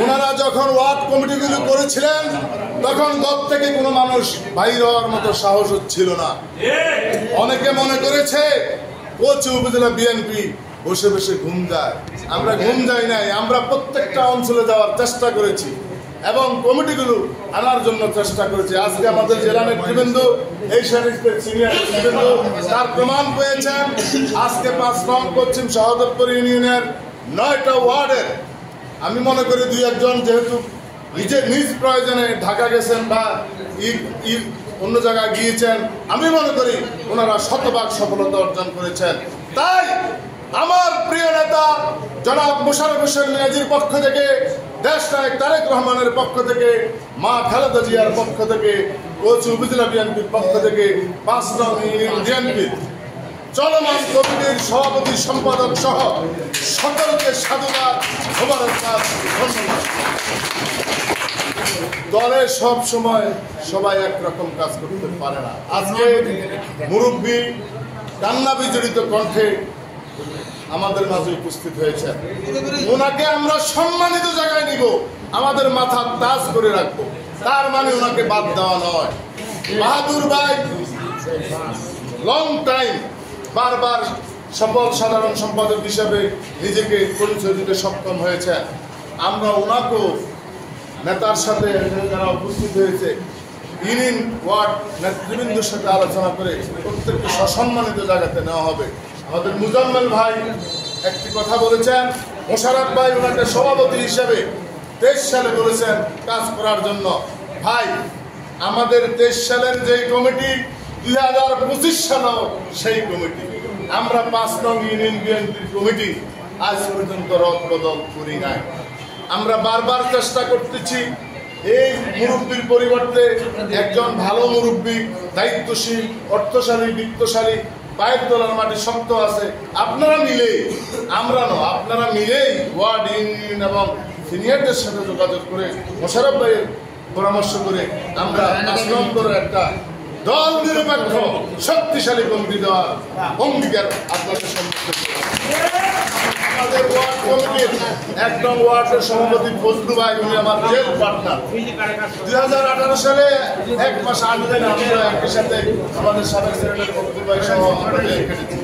ওনারা যখন ওয়ার্ড কমিটিগুলো করেছিলেন তখন দল থেকে কোনো মানুষ বাইর হওয়ার মতো সাহস ছিল না। অনেকে মনে করেছে কোচি উপজেলা বিএনপি বসে বসে ঘুম যায়। আমরা ঘুম যাই নাই, আমরা প্রত্যেকটা অঞ্চলে যাওয়ার চেষ্টা করেছি এবং কমিটিগুলো আনার জন্য চেষ্টা করেছি। আজকে আমাদের জেলা নেতৃবৃন্দ, এই সারির সিনিয়র নেতৃবৃন্দ তার প্রমাণ পেয়েছেন। আজকে ৫ নং পশ্চিম সহদপ্তর ইউনিয়নের ৯টা ওয়ার্ডের আমি মনে করি ২-১ যেহেতু নিজ প্রয়োজনে ঢাকা গেছেন বা অন্য জায়গায় গিয়েছেন, আমি মনে করি ওনারা শতভাগ সফলতা অর্জন করেছেন। তাই আমার প্রিয় নেতা জনাব মোশাররফ হোসেন মিয়াজির পক্ষ থেকে, দেশনায়ক তারেক রহমানের পক্ষ থেকে, মা খালেদা জিয়ার পক্ষ থেকে, কোচি উপজেলা বিএনপির পক্ষ থেকে ৫ নং ইউনিয়ন বিএনপির চলমান কমিটির সভাপতি সম্পাদক সহ সকলকে সাধুবাদ, ধন্যবাদ। দলে সব সময় সবাই একরকম কাজ করতে পারে না। আজকে মুরব্বী কান্না বিজড়িত কণ্ঠে আমাদের মাঝে উপস্থিত হয়েছে। ওনাকে আমরা সম্মানিত জায়গায় নিব, আমাদের মাথা তাজ করে রাখবো, তার মানে ওনাকে বাদ দেওয়া নয়। বাহাদুর ভাই লং টাইম বারবার সফল সাধারণ সম্পাদক হিসাবে নিজেকে পরিচয় দিতে সক্ষম হয়েছেন। আমরা ওনাকেও নেতার সাথে যারা উপস্থিত হয়েছে ইউনিয়ন ওয়ার্ড নেতৃবৃন্দের সাথে আলোচনা করে প্রত্যেককে সসম্মানিত জায়গাতে নেওয়া হবে। আমাদের মুজাম্মেল ভাই একটি কথা বলেছেন, মোশাররফ ভাই ওনাকে সভাপতি হিসেবে ২৩ সালে বলেছেন কাজ করার জন্য। ভাই আমাদের ২৩ সালের যেই কমিটি ২০২৫ সালেও সেই কমিটি, আমরা ৫ নং ইউনিয়ন বিএনপির কমিটি আজ পর্যন্ত রদ বদল করি নাই। আমরা বারবার চেষ্টা করতেছি এই মুরব্বীর পরিবর্তে একজন ভালো মুরব্বী, দায়িত্বশীল, অর্থশালী, বিত্তশালী, পায়ের তলার মাটি শক্ত আছে, আপনারা মিলেই, আমরা নয়, আপনারা মিলেই ওয়ার্ড ইউনিয়ন এবং সিনিয়রদের সাথে যোগাযোগ করে মোশাররফ ভাইয়ের পরামর্শ করে আমরা ৫ নম্বর একটা দল নিরপেক্ষ শক্তিশালী কমিটি দেওয়ার অঙ্গীকার আপনাদের সম্মুখে। আমাদের ওয়ার্ড কমিটির ১ নং ওয়ার্ডের সভাপতি ফজলু ভাই, উনি আমার জেল পার্টনার। ২০১৮ সালে ১ মাস আগে আমরা একই সাথে আমাদের সাবেক সেক্রেটারি ফজলু ভাই সহ আমরা জেল কেটেছি।